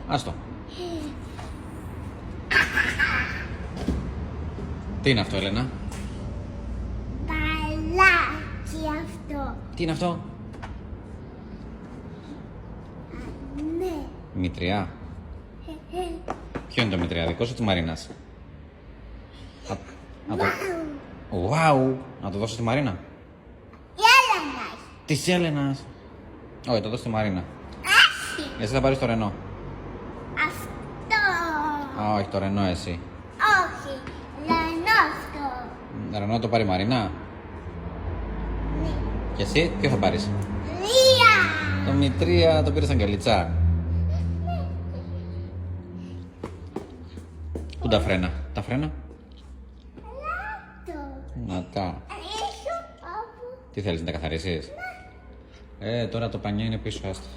Άστο. Τι είναι αυτό, Έλενα? Μπαλάκι αυτό. Τι είναι αυτό? Ναι. Μητριά. Ποιο είναι το μητριά, δικός ή της Μαρίνας? Ουάου! Να το δώσω στη Μαρίνα. Η Έλενα. Της Έλενας. Όχι, το δώσω στη Μαρίνα. Όχι. Εσύ θα πάρεις το Ρενό. Αυτό. Α, όχι, το Ρενό εσύ. Όχι. Λένε αυτό. Ρενό το πάρει η Μαρίνα. Ναι. Και εσύ, ποιο θα πάρεις? Λία. Το μητρία το πήρες αγκαλίτσα. Πού τα φρένα? Τα φρένα? Αυτό. Να τα. Έχω από. Τι θέλεις να τα καθαρίσεις? Τώρα το πανιό είναι πίσω, άστο.